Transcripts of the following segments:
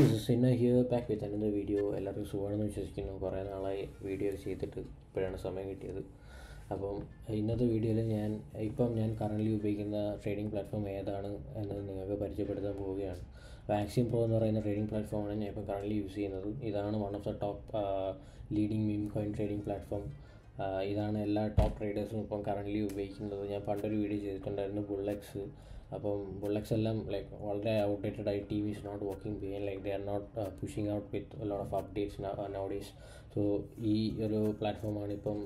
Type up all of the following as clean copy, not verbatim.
This is Sinna here, back with another video. എല്ലാവർക്കും സുഖമാണെന്ന് വിശ്വസിക്കുന്നു. കുറേ നാളായി വീഡിയോ ചെയ്തിട്ട് ഇപ്പോഴാണ് സമയം കിട്ടിയത്. അപ്പം ഇന്നത്തെ വീഡിയോയിൽ ഞാൻ കറൻ്റ്ലി ഉപയോഗിക്കുന്ന ട്രേഡിംഗ് പ്ലാറ്റ്ഫോം ഏതാണ് എന്നത് നിങ്ങൾക്ക് പരിചയപ്പെടുത്താൻ പോവുകയാണ്. വാക്സിൻ പ്രോ എന്ന് പറയുന്ന ട്രേഡിംഗ് പ്ലാറ്റ്ഫോമാണ് ഞാൻ ഇപ്പം കറൻ്റ്ലി യൂസ് ചെയ്യുന്നത്. ഇതാണ് one of the top leading meme coin trading platform. ഇതാണ് എല്ലാ ടോപ്പ് ട്രേഡേഴ്സും ഇപ്പം കറൻ്റ്ലി ഉപയോഗിക്കുന്നത്. ഞാൻ പണ്ടൊരു വീഡിയോ ചെയ്തിട്ടുണ്ടായിരുന്നു ബുള്ളെക്സ്. അപ്പം ബുള്ളെക്സ് എല്ലാം ലൈക്ക് വളരെ ഔട്ട്ഡേറ്റഡ് ആയി team is not working behind like they are not pushing out with lot of updates nowadays. So ഈ ഒരു പ്ലാറ്റ്ഫോമാണ് ഇപ്പം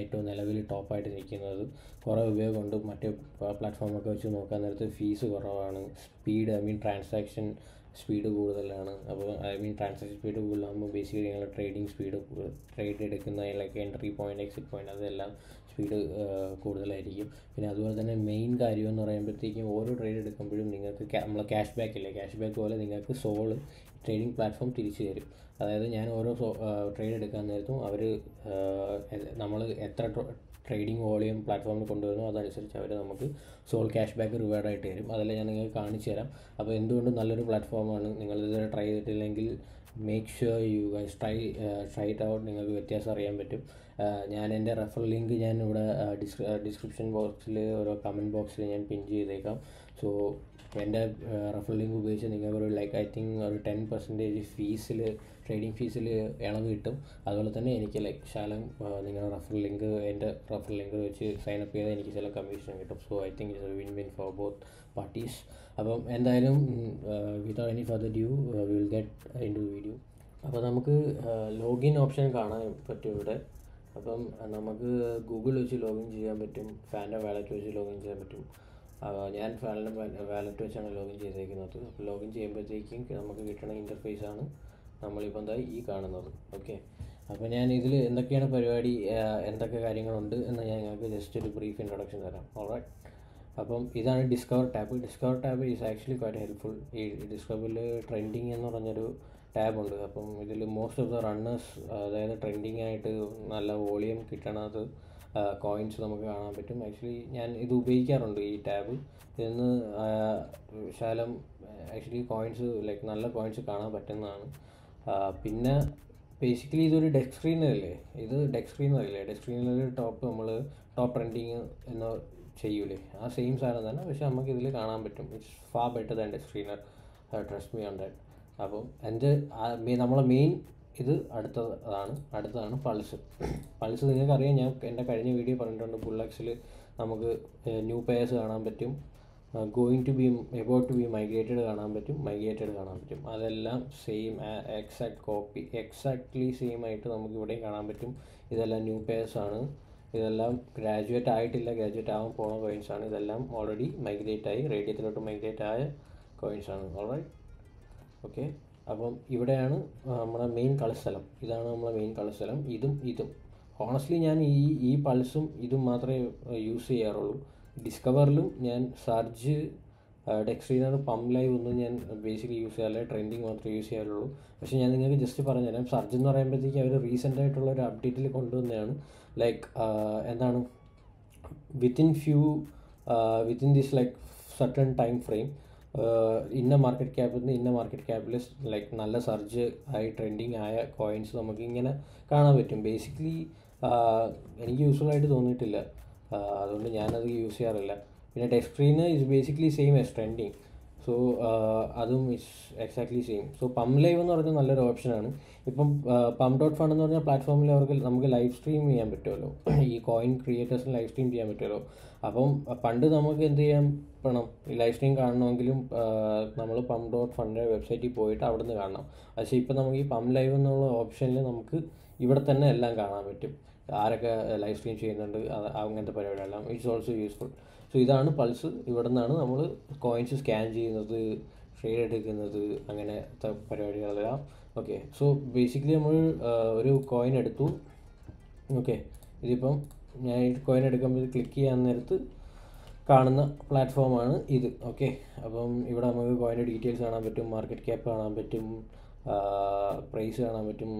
ഏറ്റവും നിലവിൽ ടോപ്പായിട്ട് നിൽക്കുന്നത്. കുറേ ഉപയോഗമുണ്ട്. മറ്റേ പ്ലാറ്റ്ഫോമൊക്കെ വെച്ച് നോക്കാൻ നേരത്ത് ഫീസ് കുറവാണ്, ട്രാൻസാക്ഷൻ സ്പീഡ് കൂടുതലാണ്. അപ്പോൾ ട്രാൻസാക്ഷൻ സ്പീഡ് കൂടുതലാകുമ്പോൾ ബേസിക്കലി നിങ്ങൾ ട്രേഡിംഗ് സ്പീഡ് ട്രേഡ് എടുക്കുന്ന like entry point exit point അതെല്ലാം സ്പീഡ് കൂടുതലായിരിക്കും. പിന്നെ അതുപോലെ തന്നെ മെയിൻ കാര്യം എന്ന് പറയുമ്പോഴത്തേക്കും ഓരോ ട്രേഡ് എടുക്കുമ്പോഴും നിങ്ങൾക്ക് നമ്മളെ ക്യാഷ് ബാക്ക് ഇല്ലേ, ക്യാഷ് ബാക്ക് പോലെ നിങ്ങൾക്ക് സോള് ട്രേഡിംഗ് പ്ലാറ്റ്ഫോം തിരിച്ചു തരും. അതായത് ഞാൻ ഓരോ ട്രേഡ് എടുക്കാൻ നേരത്തും അവർ നമ്മൾ എത്ര ട്രേഡിംഗ് വോളിയം പ്ലാറ്റ്ഫോമിൽ കൊണ്ടുവരുന്നു അതനുസരിച്ച് അവർ നമുക്ക് സോൾ ക്യാഷ് ബാക്ക് റിവാർഡായിട്ട് തരും. അതെല്ലാം ഞാൻ നിങ്ങൾക്ക് കാണിച്ചു തരാം. അപ്പോൾ എന്തുകൊണ്ടും നല്ലൊരു പ്ലാറ്റ്ഫോമാണ്. നിങ്ങളിതുവരെ ട്രൈ ചെയ്തിട്ടില്ലെങ്കിൽ make sure you guys try it out. നിങ്ങൾക്ക് വ്യത്യാസം അറിയാൻ പറ്റും. ഞാൻ എൻ്റെ റെഫറൽ ലിങ്ക് ഞാൻ ഇവിടെ ഡിസ്ക്രിപ്ഷൻ ബോക്സിൽ ഓരോ കമൻറ്റ് ബോക്സിൽ ഞാൻ പിൻ ചെയ്തേക്കാം. സോ എൻ്റെ റെഫറൽ ലിങ്ക് ഉപയോഗിച്ച് നിങ്ങൾക്കൊരു ഐ തിങ്ക് ഒരു 10% ഫീസിൽ ട്രേഡിംഗ് ഫീസിൽ ഇളവ് കിട്ടും. അതുപോലെ തന്നെ എനിക്ക് ശാലം നിങ്ങളുടെ എൻ്റെ റെഫറൽ ലിങ്ക് വെച്ച് സൈനപ്പ് ചെയ്താൽ എനിക്ക് ചില കമ്മീഷൻ കിട്ടും. So I think it's a win win for both parties. അപ്പം എന്തായാലും without any further ado will get into video. അപ്പോൾ നമുക്ക് ലോഗിൻ ഓപ്ഷൻ കാണാൻ പറ്റും ഇവിടെ. അപ്പം നമുക്ക് ഗൂഗിൾ വെച്ച് ലോഗിൻ ചെയ്യാൻ പറ്റും, ഫാൻ്റെ വാലറ്റ് വെച്ച് ലോഗിൻ ചെയ്യാൻ പറ്റും. ഞാൻ ഫാൻ്റെ വാലറ്റ് വെച്ചാണ് ലോഗിൻ ചെയ്തേക്കുന്നത്. അപ്പോൾ ലോഗിൻ ചെയ്യുമ്പോഴത്തേക്കും നമുക്ക് കിട്ടുന്ന ഇൻ്റർഫേസാണ് നമ്മളിപ്പോൾ ഈ കാണുന്നത്. ഓക്കെ, അപ്പോൾ ഞാൻ ഇതിൽ എന്തൊക്കെയാണ് പരിപാടി, എന്തൊക്കെ കാര്യങ്ങളുണ്ട് എന്ന് ഞാൻ നിങ്ങൾക്ക് ജസ്റ്റ് ഒരു ബ്രീഫ് ഇൻട്രൊഡക്ഷൻ തരാം. ഓൾറൈറ്റ്, അപ്പം ഇതാണ് discover tab is actually quite helpful. ഈ ഡിസ്കവറിൽ ട്രെൻഡിങ് എന്ന് പറഞ്ഞൊരു ടാബുണ്ട്. അപ്പം ഇതിൽ മോസ്റ്റ് ഓഫ് ദ റണ്ണേഴ്സ്, അതായത് ട്രെൻഡിങ് ആയിട്ട് നല്ല വോളിയം കിട്ടണത് കോയിൻസ് നമുക്ക് കാണാൻ പറ്റും. ആക്ച്വലി ഞാൻ ഇത് ഉപയോഗിക്കാറുണ്ട് ഈ ടാബ്. ഇതിന്ന് ശാലം ആക്ച്വലി കോയിൻസ് നല്ല കോയിൻസ് കാണാൻ പറ്റുന്നതാണ്. പിന്നെ ബേസിക്കലി ഇതൊരു ഡെസ്ക് സ്ക്രീനല്ലേ, ഡെസ്ക് സ്ക്രീനിൽ ടോപ്പ് ട്രെൻഡിങ് എന്ന് ചെയ്യൂലേ, ആ സെയിം സാധനം തന്നെ, പക്ഷെ നമുക്ക് ഇതിൽ കാണാൻ പറ്റും. It's far better than desk screener, trust me on that. അപ്പം നമ്മളെ മെയിൻ ഇത് അടുത്തതാണ് പൾസ് നിങ്ങൾക്കറിയാം. ഞാൻ എൻ്റെ കഴിഞ്ഞ വീഡിയോ പറഞ്ഞിട്ടുണ്ട്. ബുള്ളക്സിൽ നമുക്ക് ന്യൂ പേയേഴ്സ് കാണാൻ പറ്റും, എബൌട്ട് ടു ബി മൈഗ്രേറ്റഡ് കാണാൻ പറ്റും. അതെല്ലാം സെയിം എക്സാക്ട്ലി സെയിം ആയിട്ട് നമുക്ക് ഇവിടെയും കാണാൻ പറ്റും. ഇതെല്ലാം ന്യൂ പേയേഴ്സാണ്. ഇതെല്ലാം ഗ്രാജുവേറ്റ് ആവാൻ പോണ കോയിൻസാണ്. ഇതെല്ലാം ഓൾറെഡി റേഡിയത്തിലോട്ട് മൈഗ്രേറ്റ് ആയ കോയിൻസാണ്. Alright, okay. അപ്പം ഇവിടെയാണ് നമ്മുടെ മെയിൻ കളിസ്ഥലം. ഇതാണ് നമ്മളെ മെയിൻ കളിസ്ഥലം. ഇതും ഹോണസ്റ്റ്ലി ഞാൻ ഈ പൾസും ഇതും മാത്രമേ യൂസ് ചെയ്യാറുള്ളൂ. ഡിസ്കവറിലും ഞാൻ സർജ്, ഡെക്സ്ട്രീനർ, പമ്പ് ലൈവ് ഒന്നും ഞാൻ ബേസിക്കലി യൂസ് ചെയ്യാറില്ല. ട്രെൻഡിങ് മാത്രമേ യൂസ് ചെയ്യാറുള്ളൂ. പക്ഷേ ഞാൻ നിങ്ങൾക്ക് ജസ്റ്റ് പറഞ്ഞുതരാം. സർജ് എന്ന് പറയുമ്പോഴത്തേക്ക് അവർ റീസെൻ്റ് ആയിട്ടുള്ള ഒരു അപ്ഡേറ്റിൽ കൊണ്ടുവന്നതാണ്. എന്താണ് within this certain time frame ഇന്ന മാർക്കറ്റ് ക്യാപ്പിൽ നല്ല സർജ് ആയി ട്രെൻഡിങ് ആയ കോയിൻസ് നമുക്ക് ഇങ്ങനെ കാണാൻ പറ്റും. ബേസിക്കലി എനിക്ക് യൂസ്ഫുൾ ആയിട്ട് തോന്നിയിട്ടില്ല, അതുകൊണ്ട് ഞാനത് യൂസ് ചെയ്യാറില്ല. പിന്നെ desk screen is basically same as trending. So അതും is exactly same. So pump live എന്ന് പറഞ്ഞാൽ നല്ലൊരു ഓപ്ഷനാണ്. ഇപ്പം pump.fun എന്ന് പറഞ്ഞ പ്ലാറ്റ്ഫോമിൽ നമുക്ക് ലൈവ് സ്ട്രീം ചെയ്യാൻ പറ്റുമല്ലോ. ഈ കോയിൻ ക്രിയേറ്റേഴ്സിന് ലൈവ് സ്ട്രീം ചെയ്യാൻ പറ്റുമല്ലോ. അപ്പം പണ്ട് നമുക്ക് എന്ത് ചെയ്യാൻ വേണം, ഈ ലൈവ് സ്ട്രീം കാണണമെങ്കിലും നമ്മൾ pump.funൻ്റെ വെബ്സൈറ്റിൽ പോയിട്ട് അവിടെ നിന്ന് കാണണം. പക്ഷേ ഇപ്പം നമുക്ക് ഈ പമ്പ് ലൈവ് എന്നുള്ള ഓപ്ഷനിൽ നമുക്ക് ഇവിടെ തന്നെ എല്ലാം കാണാൻ പറ്റും. ആരൊക്കെ ലൈവ് സ്ട്രീം ചെയ്യുന്നുണ്ട്, അങ്ങനത്തെ പരിപാടികളെല്ലാം. It's also useful. സോ ഇതാണ് പൾസ്. ഇവിടെ നിന്നാണ് നമ്മൾ കോയിൻസ് സ്കാൻ ചെയ്യുന്നത്, ട്രേഡ് എടുക്കുന്നത്, അങ്ങനത്തെ പരിപാടികളെല്ലാം. ഓക്കെ, സോ ബേസിക്കലി നമ്മൾ ഒരു കോയിൻ എടുത്തു. ഓക്കെ, ഇതിപ്പം ഞാൻ ഈ കോയിൻ എടുക്കുമ്പോൾ ക്ലിക്ക് ചെയ്യാൻ നേരത്ത് കാണുന്ന പ്ലാറ്റ്ഫോമാണ് ഇത്. ഓക്കെ, അപ്പം ഇവിടെ നമുക്ക് കോയിൻ്റെ ഡീറ്റെയിൽസ് കാണാൻ പറ്റും, മാർക്കറ്റ് ക്യാപ്പ് കാണാൻ പറ്റും, പ്രൈസ് കാണാൻ പറ്റും,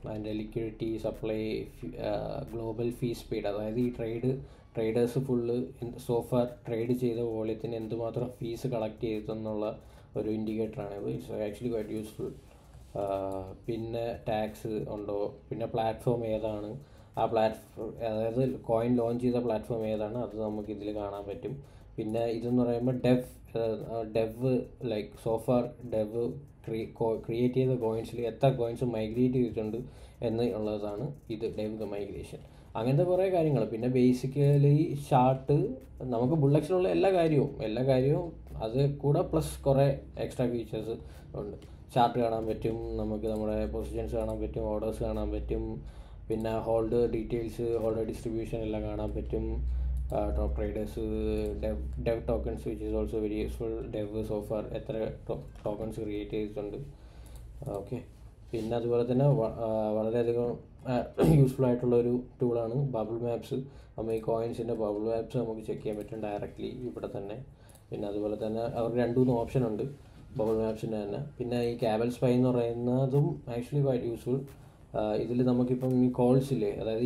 അതിൻ്റെ ലിക്വിഡിറ്റി, സപ്ലൈ, ഗ്ലോബൽ ഫീ സ്പീഡ്, അതായത് ഈ ട്രേഡേഴ്സ് ഫുള്ള് സോഫാർ ട്രേഡ് ചെയ്ത വോളിയത്തിന് എന്തുമാത്രം ഫീസ് കളക്ട് ചെയ്തെന്നുള്ള ഒരു ഇൻഡിക്കേറ്ററാണ് ഇത്. It's actually quite useful. പിന്നെ ടാക്സ് ഉണ്ടോ, പിന്നെ പ്ലാറ്റ്ഫോം ഏതാണ്, ആ പ്ലാറ്റ്ഫോം അതായത് കോയിൻ ലോഞ്ച് ചെയ്ത പ്ലാറ്റ്ഫോം ഏതാണ് അത് നമുക്ക് ഇതിൽ കാണാൻ പറ്റും. പിന്നെ ഇതെന്ന് പറയുമ്പോൾ dev like so far dev create ചെയ്ത കോയിൻസിൽ എത്ര കോയിൻസ് മൈഗ്രേറ്റ് ചെയ്തിട്ടുണ്ട് എന്നുള്ളതാണ് ഇത് ഡെവ് മൈഗ്രേഷൻ. അങ്ങനത്തെ കുറേ കാര്യങ്ങൾ. പിന്നെ ബേസിക്കലി ചാർട്ട് നമുക്ക് ബുള്ളക്സിലുള്ള എല്ലാ കാര്യവും അത് കൂടെ പ്ലസ് കുറേ എക്സ്ട്രാ ഫീച്ചേഴ്സ് ഉണ്ട്. ചാർട്ട് കാണാൻ പറ്റും, നമുക്ക് നമ്മുടെ പൊസിഷൻസ് കാണാൻ പറ്റും, ഓർഡേഴ്സ് കാണാൻ പറ്റും, പിന്നെ ഹോൾഡ് ഡീറ്റെയിൽസ്, ഹോൾഡ് ഡിസ്ട്രിബ്യൂഷൻ എല്ലാം കാണാൻ പറ്റും, top traders, dev tokens which is also very useful. Dev so far എത്ര ടോക്കൺസ് ക്രിയേറ്റ് ചെയ്തിട്ടുണ്ട്. ഓക്കെ. പിന്നെ അതുപോലെ തന്നെ വളരെയധികം യൂസ്ഫുൾ ആയിട്ടുള്ളൊരു ടൂളാണ് ബബിൾ മാപ്സ്. നമ്മൾ ഈ കോയിൻസിൻ്റെ ബബിൾ മാപ്സ് നമുക്ക് ചെക്ക് ചെയ്യാൻ പറ്റും ഡയറക്റ്റ്ലി ഇവിടെ തന്നെ. പിന്നെ അതുപോലെ തന്നെ അവർക്ക് 2-3 ഓപ്ഷൻ ഉണ്ട് ബബിൾ മാപ്സിൻ്റെ തന്നെ. പിന്നെ ഈ ക്യാബൽ സ്പൈ എന്ന് പറയുന്നതും ആക്ച്വലി ക്വൈറ്റ് യൂസ്ഫുൾ. ഇതിൽ നമുക്കിപ്പം ഈ കോൾസില്ലേ, അതായത്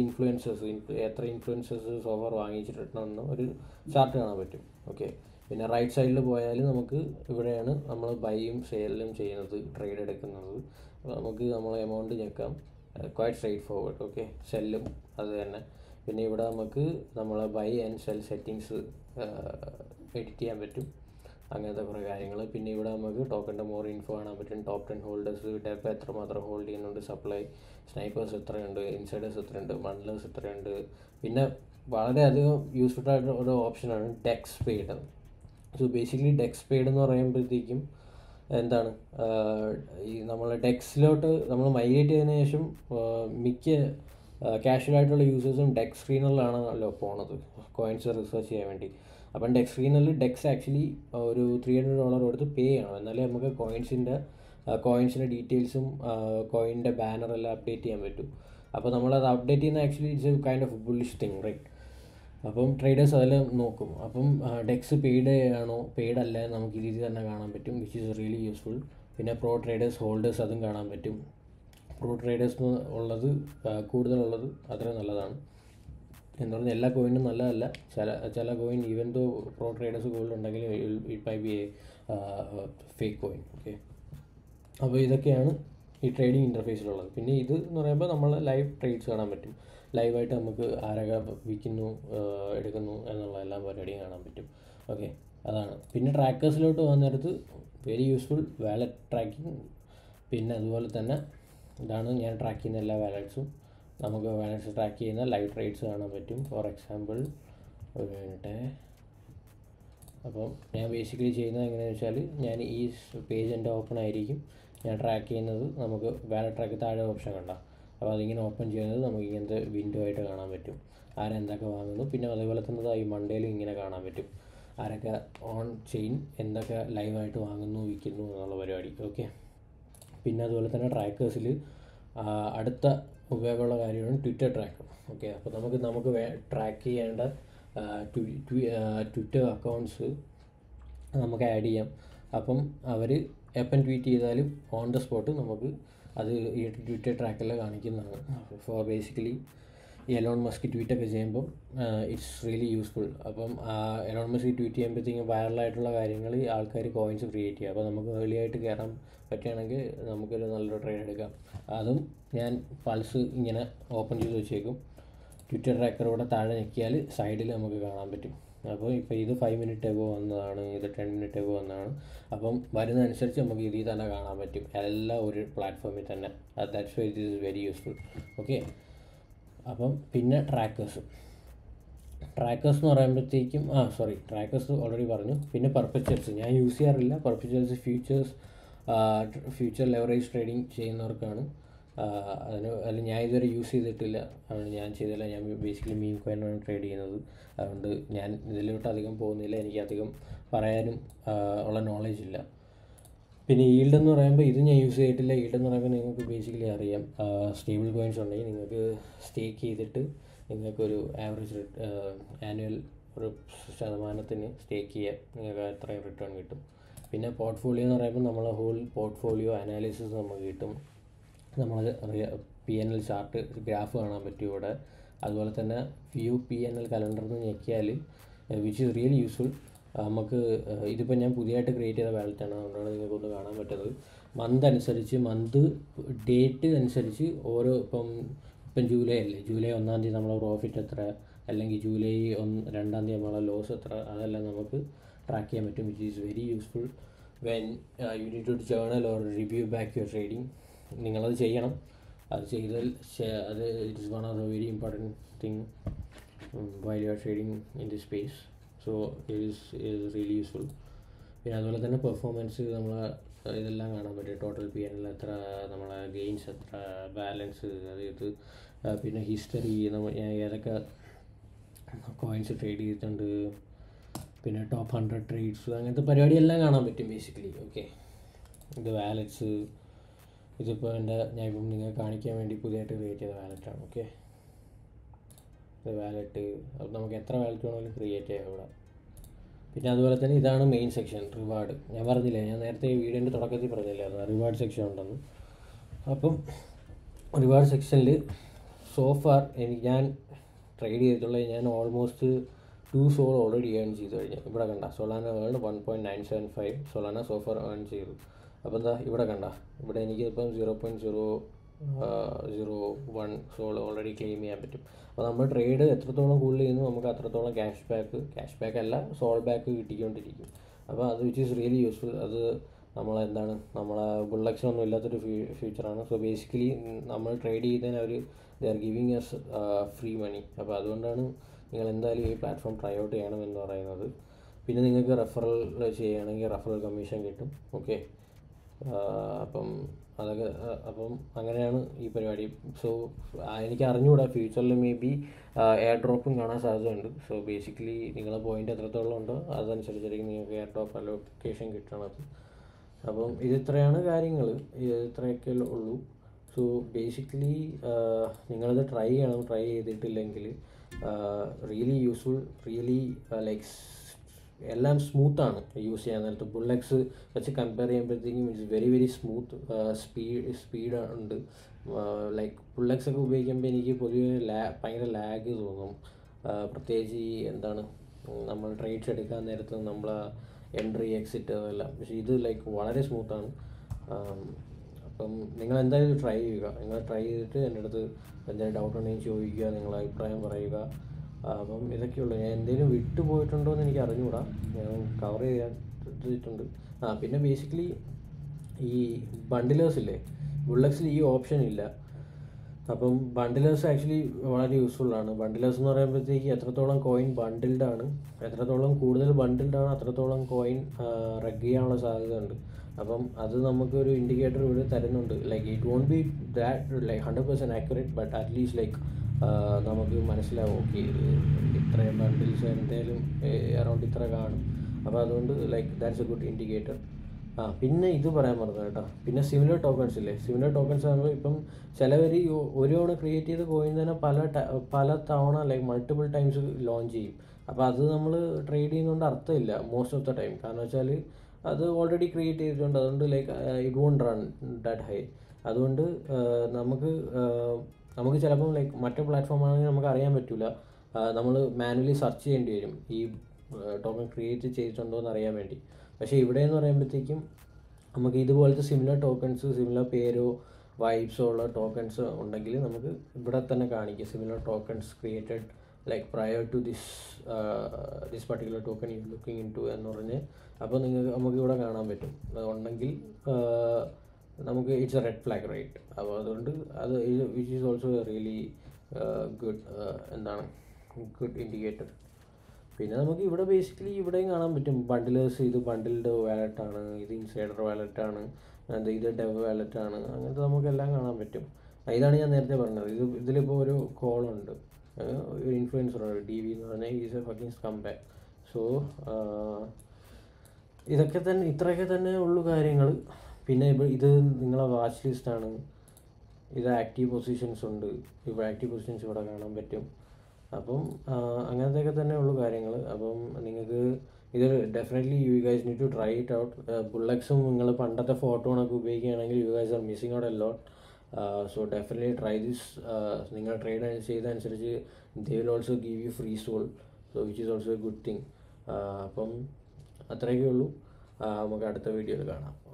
എത്ര ഇൻഫ്ലുവൻസേഴ്സ് സോഫർ വാങ്ങിച്ചിട്ടുണ്ടെന്ന് ഒരു ചാർട്ട് കാണാൻ പറ്റും. ഓക്കെ. പിന്നെ റൈറ്റ് സൈഡിൽ പോയാൽ നമുക്ക് ഇവിടെയാണ് നമ്മൾ ബൈയും സെയിലും ചെയ്യുന്നത്, ട്രേഡ് എടുക്കുന്നത്. അപ്പോൾ നമുക്ക് നമ്മളെ എമൗണ്ട് ഞെക്കാം, ക്വൈറ്റ് സ്ട്രെയിറ്റ് ഫോർവേഡ്. ഓക്കെ. സെല്ലും അത് തന്നെ. പിന്നെ ഇവിടെ നമുക്ക് നമ്മളെ buy and sell settings edit ചെയ്യാൻ പറ്റും, അങ്ങനത്തെ കുറേ കാര്യങ്ങൾ. പിന്നെ ഇവിടെ നമുക്ക് ടോക്കൻ്റെ മോർ ഇൻഫോ കാണാൻ പറ്റും. ടോപ്പ് 10 ഹോൾഡേഴ്സ്, ഡെപ്പ് എത്രമാത്രം ഹോൾഡ് ചെയ്യുന്നുണ്ട്, സപ്ലൈ, സ്നൈപ്പേഴ്സ് എത്രയുണ്ട്, ഇൻസൈഡേഴ്സ് എത്രയുണ്ട്, ബണ്ട്ലേഴ്സ് എത്രയുണ്ട്. പിന്നെ വളരെയധികം യൂസ്ഫുൾ ആയിട്ടുള്ള ഒരു ഓപ്ഷനാണ് dex paid. So basically dex paid എന്ന് പറയുമ്പോഴത്തേക്കും എന്താണ്, ഈ നമ്മൾ ഡെക്സിലോട്ട് നമ്മൾ മൈഗ്രേറ്റ് ചെയ്തതിന് ശേഷം മിക്ക കാഷ്വൽ ആയിട്ടുള്ള യൂസേഴ്സും ഡെക്സ് സ്ക്രീനറിലാണല്ലോ പോണത് കോയിൻസ് റിസർച്ച് ചെയ്യാൻ വേണ്ടി. അപ്പം ഡെക്സ് സ്ക്രീനറിൽ ഡെക്സ് ആക്ച്വലി ഒരു $300 കൊടുത്ത് പേ ചെയ്യണം, എന്നാലേ നമുക്ക് കോയിൻസിൻ്റെ ഡീറ്റെയിൽസും കോയിൻ്റെ ബാനറെല്ലാം അപ്ഡേറ്റ് ചെയ്യാൻ പറ്റും. അപ്പോൾ നമ്മളത് അപ്ഡേറ്റ് ചെയ്യുന്ന actually it's a kind of bullish thing, right? അപ്പം ട്രേഡേഴ്സ് അതെല്ലാം നോക്കും. അപ്പം ഡെക്സ് പെയ്ഡ് ആണോ പെയ്ഡ് അല്ല നമുക്ക് ഈ രീതിയിൽ തന്നെ കാണാൻ പറ്റും, വിച്ച് ഈസ് റിയലി യൂസ്ഫുൾ. പിന്നെ പ്രോ ട്രേഡേഴ്സ്, ഹോൾഡേഴ്സ് അതും കാണാൻ പറ്റും. പ്രോ ട്രേഡേഴ്സ് ഉള്ളത് കൂടുതലുള്ളത് അത്രയും നല്ലതാണ്. എന്ന് പറഞ്ഞാൽ എല്ലാ കോയിനും നല്ലതല്ല, ചില coin even though pro traders കൂടുതലുണ്ടെങ്കിൽ it may be a fake coin. Okay. അപ്പോൾ ഇതൊക്കെയാണ് ഈ ട്രേഡിംഗ് ഇൻ്റർഫേസിലുള്ളത്. പിന്നെ ഇത് എന്ന് പറയുമ്പോൾ നമ്മൾ ലൈവ് ട്രേഡ്സ് കാണാൻ പറ്റും, ലൈവായിട്ട് നമുക്ക് ആരൊക്കെ വിൽക്കുന്നു എടുക്കുന്നു എന്നുള്ള എല്ലാ പരിപാടിയും കാണാൻ പറ്റും. ഓക്കെ, അതാണ്. പിന്നെ ട്രാക്കേഴ്സിലോട്ട് പോകുന്ന നേരത്ത് വെരി യൂസ്ഫുൾ വാലറ്റ് ട്രാക്കിംഗ്. പിന്നെ അതുപോലെ തന്നെ ഇതാണ് ഞാൻ ട്രാക്ക് ചെയ്യുന്ന എല്ലാ വാലറ്റ്സും. നമുക്ക് വാലറ്റ്സ് ട്രാക്ക് ചെയ്യുന്ന ലൈവ് ട്രേഡ്സ് കാണാൻ പറ്റും. ഫോർ എക്സാമ്പിൾ ഒരു മിനിറ്റ്. അപ്പം ഞാൻ ബേസിക്കലി ചെയ്യുന്നത് എങ്ങനെയാണെന്ന് വെച്ചാൽ, ഞാൻ ഈ പേജ് എൻ്റെ ഓപ്പൺ ആയിരിക്കും, ഞാൻ ട്രാക്ക് ചെയ്യുന്നത് നമുക്ക് വാലറ്റ് ട്രാക്ക് താഴെ ഓപ്ഷൻ കണ്ട, അപ്പോൾ അതിങ്ങനെ ഓപ്പൺ ചെയ്യുന്നത് നമുക്ക് ഇങ്ങനത്തെ വിൻഡോ ആയിട്ട് കാണാൻ പറ്റും, ആരെന്തൊക്കെ വാങ്ങുന്നു. പിന്നെ അതേപോലെ തന്നെ ഈ മണ്ടേലും ഇങ്ങനെ കാണാൻ പറ്റും ആരൊക്കെ ഓൺ ചെയിൻ എന്തൊക്കെ ലൈവായിട്ട് വാങ്ങുന്നു വിൽക്കുന്നു എന്നുള്ള പരിപാടി. ഓക്കെ. പിന്നെ അതുപോലെ തന്നെ ട്രാക്കേഴ്സിൽ അടുത്ത ഉപയോഗമുള്ള കാര്യമാണ് ട്വിറ്റർ ട്രാക്കർ. ഓക്കെ. അപ്പോൾ നമുക്ക് ട്രാക്ക് ചെയ്യേണ്ട ട്വിറ്റർ അക്കൗണ്ട്സ് നമുക്ക് ആഡ് ചെയ്യാം. അപ്പം അവർ എപ്പം ട്വീറ്റ് ചെയ്താലും ഓൺ ദ സ്പോട്ട് നമുക്ക് അത് ഈ ട്വിറ്റർ ട്രാക്കറിൽ കാണിക്കുന്നതാണ്. ഫോർ ബേസിക്കലി ഈ എലോൺ മസ്ക് ട്വീറ്റൊക്കെ ചെയ്യുമ്പം ഇറ്റ്സ് റിയലി യൂസ്ഫുൾ. അപ്പം എലോൺ മസ്ക് ട്വീറ്റ് ചെയ്യുമ്പോഴത്തേക്കും വൈറലായിട്ടുള്ള കാര്യങ്ങൾ ആൾക്കാർ കോയിൻസ് ക്രിയേറ്റ് ചെയ്യുക. അപ്പോൾ നമുക്ക് ഏർലി ആയിട്ട് കയറാൻ പറ്റുകയാണെങ്കിൽ നമുക്കൊരു നല്ലൊരു ട്രേഡ് എടുക്കാം. അതും ഞാൻ പൾസ് ഇങ്ങനെ ഓപ്പൺ ചെയ്ത് വെച്ചേക്കും. ട്വിറ്റർ ട്രാക്കർ ഇവിടെ താഴെ ഞെക്കിയാൽ സൈഡിൽ നമുക്ക് കാണാൻ പറ്റും. അപ്പോൾ ഇപ്പോൾ ഇത് 5 മിനിറ്റ് എഗോ വന്നതാണ്, ഇത് 10 മിനിറ്റ് എഗോ വന്നതാണ്. അപ്പം വരുന്നതനുസരിച്ച് നമുക്ക് ഇതിൽ തന്നെ കാണാൻ പറ്റും, എല്ലാം ഒരു പ്ലാറ്റ്ഫോമിൽ തന്നെ. That's why this is very useful. Okay. അപ്പം പിന്നെ ട്രാക്കേഴ്സ് എന്ന് പറയുമ്പോഴത്തേക്കും ട്രാക്കേഴ്സ് ഓൾറെഡി പറഞ്ഞു. പിന്നെ പെർപെച്വൽസ് ഞാൻ യൂസ് ചെയ്യാറില്ല. പെർപെച്വൽസ് ഫ്യൂച്ചർ ലെവറേജ് ട്രേഡിങ് ചെയ്യുന്നവർക്കാണ്. അതിൽ ഞാൻ ഇതുവരെ യൂസ് ചെയ്തിട്ടില്ല, അതുകൊണ്ട് ഞാൻ ചെയ്തില്ല. ഞാൻ ബേസിക്കലി മീം കോയിനാണ് ട്രേഡ് ചെയ്യുന്നത്, അതുകൊണ്ട് ഞാൻ ഇതിലോട്ട് അധികം പോകുന്നില്ല. എനിക്കധികം പറയാനും ഉള്ള നോളേജ് ഇല്ല. പിന്നെ ഈൽഡ് എന്ന് പറയുമ്പോൾ ഇത് ഞാൻ യൂസ് ചെയ്തിട്ടില്ല. ഈൽഡ് എന്ന് പറയുമ്പോൾ നിങ്ങൾക്ക് ബേസിക്കലി അറിയാം, സ്റ്റേബിൾ കോയിൻസ് ഉണ്ടെങ്കിൽ നിങ്ങൾക്ക് സ്റ്റേക്ക് ചെയ്തിട്ട് നിങ്ങൾക്കൊരു ആവറേജ് ആനുവൽ ഒരു ശതമാനത്തിന് സ്റ്റേക്ക് ചെയ്യാം, നിങ്ങൾക്ക് അത്രയും റിട്ടേൺ കിട്ടും. പിന്നെ പോർട്ട്ഫോളിയോ എന്ന് പറയുമ്പോൾ നമ്മളെ ഹോൾ പോർട്ട്ഫോളിയോ അനാലിസിസ് നമുക്ക് കിട്ടും. നമ്മൾ P&L ചാർട്ട് ഗ്രാഫ് കാണാൻ പറ്റും ഇവിടെ. അതുപോലെ തന്നെ വ്യൂ P&L കലണ്ടർ എന്ന് ഞെക്കിയാൽ വിച്ച് ഈസ് റിയലി യൂസ്ഫുൾ. നമുക്ക് ഇതിപ്പോൾ ഞാൻ പുതിയതായിട്ട് ക്രിയേറ്റ് ചെയ്ത വാലറ്റാണ്, അതുകൊണ്ടാണ് നിങ്ങൾക്കൊന്ന് കാണാൻ പറ്റുന്നത്. മന്ത് അനുസരിച്ച് ഡേറ്റ് അനുസരിച്ച് ഓരോ ഇപ്പം ജൂലൈ അല്ലേ, ജൂലൈ 1-ാം തീയതി നമ്മളെ പ്രോഫിറ്റ് എത്ര, അല്ലെങ്കിൽ ജൂലൈ 2-ാം തീയതി നമ്മളെ ലോസ് എത്ര, അതെല്ലാം നമുക്ക് ട്രാക്ക് ചെയ്യാൻ പറ്റും. Which is very useful when you need to journal or review back your trading. നിങ്ങളത് ചെയ്യണം. അത് ചെയ്താൽ അത് it is one of the very important thing while you are trading in this space. So it is really useful. പിന്നെ അതുപോലെ തന്നെ performance നമ്മളെ ഇതെല്ലാം കാണാൻ പറ്റും. ടോട്ടൽ PNL എത്ര, നമ്മളെ ഗെയിൻസ് എത്ര, ബാലൻസ്, അതായത് പിന്നെ ഹിസ്റ്ററി, ഞാൻ ഏതൊക്കെ കോയിൻസ് ട്രേഡ് ചെയ്തിട്ടുണ്ട്, പിന്നെ ടോപ്പ് 100 ട്രേഡ്സ്, അങ്ങനത്തെ പരിപാടിയെല്ലാം കാണാൻ പറ്റും ബേസിക്കലി. ഓക്കെ, ഇത് വാലറ്റ്സ്, ഇതിപ്പോൾ ഞാൻ ഇപ്പം നിങ്ങൾക്ക് കാണിക്കാൻ വേണ്ടി പുതിയതായിട്ട് ക്രിയേറ്റ് ചെയ്ത വാലറ്റാണ്. ഓക്കെ, വാലറ്റ്, അത് നമുക്ക് എത്ര വാലറ്റ് വേണമെങ്കിലും ക്രിയേറ്റ് ചെയ്യാം ഇവിടെ. പിന്നെ അതുപോലെ തന്നെ ഇതാണ് മെയിൻ സെക്ഷൻ, റിവാർഡ്. ഞാൻ പറഞ്ഞില്ലേ, ഞാൻ നേരത്തെ ഈ വീഡിയോൻ്റെ തുടക്കത്തിൽ പറഞ്ഞില്ലേ അത് റിവാർഡ് സെക്ഷൻ ഉണ്ടെന്ന്. അപ്പം റിവാർഡ് സെക്ഷനിൽ സോഫാർ ഞാൻ ട്രേഡ് ചെയ്തിട്ടുള്ളത്, ഞാൻ ഓൾമോസ്റ്റ് 2 സോൾ ഓൾറെഡി ഏൺ ചെയ്ത് കഴിഞ്ഞു. ഇവിടെ കണ്ട Solana earn 1.975 Solana so far earn ചെയ്തു. അപ്പോൾ എന്താ ഇവിടെ കണ്ട, ഇവിടെ എനിക്ക് ഇപ്പം 0.001 സോൾ ഓൾറെഡി ക്ലെയിം ചെയ്യാൻ പറ്റും. അപ്പോൾ നമ്മൾ ട്രേഡ് എത്രത്തോളം കൂടുതൽ ചെയ്യുന്നു നമുക്ക് അത്രത്തോളം ക്യാഷ് ബാക്ക് അല്ല സോൾ ബാക്ക് കിട്ടിക്കൊണ്ടിരിക്കും. അപ്പോൾ അത് വിച്ച് ഈസ് റിയലി യൂസ്ഫുൾ. അത് നമ്മളെ ബുള്ളക്സിനൊന്നും ഇല്ലാത്തൊരു ഫ്യൂച്ചറാണ്. സോ ബേസിക്കലി നമ്മൾ ട്രേഡ് ചെയ്യുന്നതിന് അവർ they are giving us free money. അപ്പോൾ അതുകൊണ്ടാണ് നിങ്ങൾ എന്തായാലും ഈ പ്ലാറ്റ്ഫോം ട്രൈ ഔട്ട് ചെയ്യണമെന്ന് പറയുന്നത്. പിന്നെ നിങ്ങൾക്ക് റെഫറൽ ചെയ്യുകയാണെങ്കിൽ റെഫറൽ കമ്മീഷൻ കിട്ടും. ഓക്കെ, അപ്പം അങ്ങനെയാണ് ഈ പരിപാടി. സോ എനിക്ക് അറിഞ്ഞുകൂടാ, ഫ്യൂച്ചറിൽ മേ ബി എയർ ഡ്രോപ്പും കാണാൻ സാധ്യതയുണ്ട്. സോ ബേസിക്കലി നിങ്ങളെ പോയിൻ്റ് എത്രത്തോളം ഉണ്ടോ അതനുസരിച്ചായിരിക്കും നിങ്ങൾക്ക് എയർ ഡ്രോപ്പ് അലോക്കേഷൻ കിട്ടണത്. അപ്പം ഇത്രയാണ് കാര്യങ്ങൾ, ഇത്രയൊക്കെ ഉള്ളൂ. സോ ബേസിക്കലി നിങ്ങളിത് ട്രൈ ചെയ്യണം. ട്രൈ ചെയ്തിട്ടില്ലെങ്കിൽ റിയലി യൂസ്ഫുൾ, റിയലി ലൈക്ക് എല്ലാം സ്മൂത്താണ് യൂസ് ചെയ്യാൻ നേരത്ത്. ബുള്ളക്സ് വെച്ച് കമ്പയർ ചെയ്യുമ്പോഴത്തേക്കും ഇറ്റ്സ് വെരി സ്മൂത്ത്. സ്പീഡ് ഉണ്ട്. ലൈക്ക് ബുള്ളക്സ് ഒക്കെ ഉപയോഗിക്കുമ്പോൾ എനിക്ക് പൊതുവെ ഭയങ്കര ലാഗ് തോന്നും. പ്രത്യേകിച്ച് ഈ നമ്മൾ ട്രേഡ്സ് എടുക്കാൻ നേരത്ത് നമ്മൾ എൻട്രി എക്സിറ്റ് അതെല്ലാം. പക്ഷേ ഇത് ലൈക്ക് വളരെ സ്മൂത്താണ്. അപ്പം നിങ്ങൾ എന്തായാലും ട്രൈ ചെയ്യുക. നിങ്ങൾ ട്രൈ ചെയ്തിട്ട് എൻ്റെ അടുത്ത് എന്തെങ്കിലും ഡൗട്ട് ഉണ്ടെങ്കിൽ ചോദിക്കുക, നിങ്ങളുടെ അഭിപ്രായം പറയുക. അപ്പം ഇതൊക്കെയുള്ളൂ. ഞാൻ എന്തെങ്കിലും വിട്ടുപോയിട്ടുണ്ടോ എന്ന് എനിക്ക് അറിഞ്ഞുകൂടാ, ഞാൻ കവർ ചെയ്തിട്ടുണ്ട്. പിന്നെ ബേസിക്കലി ഈ ബണ്ടിലേഴ്സ് ഇല്ലേ, ബുള്ളക്സിൽ ഈ ഓപ്ഷൻ ഇല്ല. അപ്പം ബണ്ടിലേഴ്സ് ആക്ച്വലി വളരെ യൂസ്ഫുള്ളാണ്. ബണ്ടിലേഴ്സ് എന്ന് പറയുമ്പോഴത്തേക്ക് എത്രത്തോളം കോയിൻ ബണ്ടിൽഡ് ആണ്, എത്രത്തോളം കൂടുതൽ ബണ്ടിൽഡ് ആണ് അത്രത്തോളം കോയിൻ റഗ് ചെയ്യാനുള്ള സാധ്യത ഉണ്ട്. അപ്പം അത് നമുക്കൊരു ഇൻഡിക്കേറ്റർ ഇവിടെ തരുന്നുണ്ട്. Like it won't be that like 100% accurate, but at least like നമുക്ക് മനസ്സിലാവും ഓക്കെ ഇത്രയും ബണ്ടിൽസ് എന്തായാലും അറൗണ്ട് ഇത്ര കാണും. അപ്പോൾ അതുകൊണ്ട് like that's A good indicator. പിന്നെ ഇത് പറയാൻ മറന്നു കേട്ടോ, പിന്നെ സിമിലർ ടോക്കൺസ് ഇല്ലേ. സിമിലർ ടോക്കൺസ് ആകുമ്പോൾ ഇപ്പം ചിലവർ ഒരു തവണ ക്രിയേറ്റ് ചെയ്ത് കോയിൻ തന്നെ പല തവണ ലൈക്ക് മൾട്ടിപ്പിൾ ടൈംസ് ലോഞ്ച് ചെയ്യും. അപ്പോൾ അത് നമ്മൾ ട്രേഡ് ചെയ്യുന്നതുകൊണ്ട് അർത്ഥമില്ല മോസ്റ്റ് ഓഫ് ദ ടൈം. കാരണം വെച്ചാൽ അത് ഓൾറെഡി ക്രിയേറ്റ് ചെയ്തിട്ടുണ്ട്. അതുകൊണ്ട് like it won't run that high. അതുകൊണ്ട് നമുക്ക് ചിലപ്പം ലൈക്ക് മറ്റു പ്ലാറ്റ്ഫോം ആണെങ്കിൽ നമുക്ക് അറിയാൻ പറ്റില്ല. നമ്മൾ മാനുവലി സെർച്ച് ചെയ്യേണ്ടി വരും ഈ ടോക്കൺ ക്രിയേറ്റ് ചെയ്തിട്ടുണ്ടോ എന്ന് അറിയാൻ വേണ്ടി. പക്ഷേ ഇവിടെ എന്ന് പറയുമ്പോഴത്തേക്കും നമുക്ക് ഇതുപോലത്തെ സിമിലർ ടോക്കൺസ്, സിമിലർ പേരോ വൈബ്സോ ഉള്ള ടോക്കൺസ് ഉണ്ടെങ്കിൽ നമുക്ക് ഇവിടെ തന്നെ കാണിക്കും similar tokens created like prior to this particular token you looking into എന്ന് പറഞ്ഞ്. അപ്പോൾ നമുക്ക് ഇവിടെ കാണാൻ പറ്റും. അതുണ്ടെങ്കിൽ നമുക്ക് it's a red flag right. അപ്പോൾ അതുകൊണ്ട് അത് which is also really good indicator. പിന്നെ നമുക്ക് ഇവിടെ ബേസിക്കലി ഇവിടെയും കാണാൻ പറ്റും ബണ്ടിലേഴ്സ്. ഇത് ബണ്ടിൽഡ് വാലറ്റാണ്, ഇത് ഇൻസൈഡർ വാലറ്റാണ്, ഇത് ഡെവ് വാലറ്റാണ്, അങ്ങനത്തെ നമുക്കെല്ലാം കാണാൻ പറ്റും. ഇതാണ് ഞാൻ നേരത്തെ പറഞ്ഞത്. ഇതിലിപ്പോൾ ഒരു കോളുണ്ട്, ഒരു ഇൻഫ്ലുവൻസറുണ്ട് DV എന്ന് പറഞ്ഞാൽ is A fucking scum back. So ഇത്രയൊക്കെ തന്നെ ഉള്ളു കാര്യങ്ങൾ. പിന്നെ ഇത് നിങ്ങളെ വാച്ച് ലിസ്റ്റാണ്. ഇത് ആക്റ്റീവ് പൊസിഷൻസ് ഉണ്ട്. ഇവിടെ ആക്റ്റീവ് പൊസിഷൻസ് ഇവിടെ കാണാൻ പറ്റും. അപ്പം അങ്ങനത്തെയൊക്കെ തന്നെ ഉള്ളു കാര്യങ്ങൾ. അപ്പം നിങ്ങൾക്ക് ഇത് definitely you guys need to try it out. ബുള്ളക്സും നിങ്ങൾ പണ്ടത്തെ ഫോട്ടോണൊക്കെ ഉപയോഗിക്കുകയാണെങ്കിൽ you guys are missing out a lot. So definitely try this. നിങ്ങൾ ട്രേഡ് ചെയ്തതനുസരിച്ച് they will also give you free SOL, so which is also a good thing. അപ്പം അത്രയൊക്കെ ഉള്ളൂ. നമുക്ക് അടുത്ത വീഡിയോയിൽ കാണാം.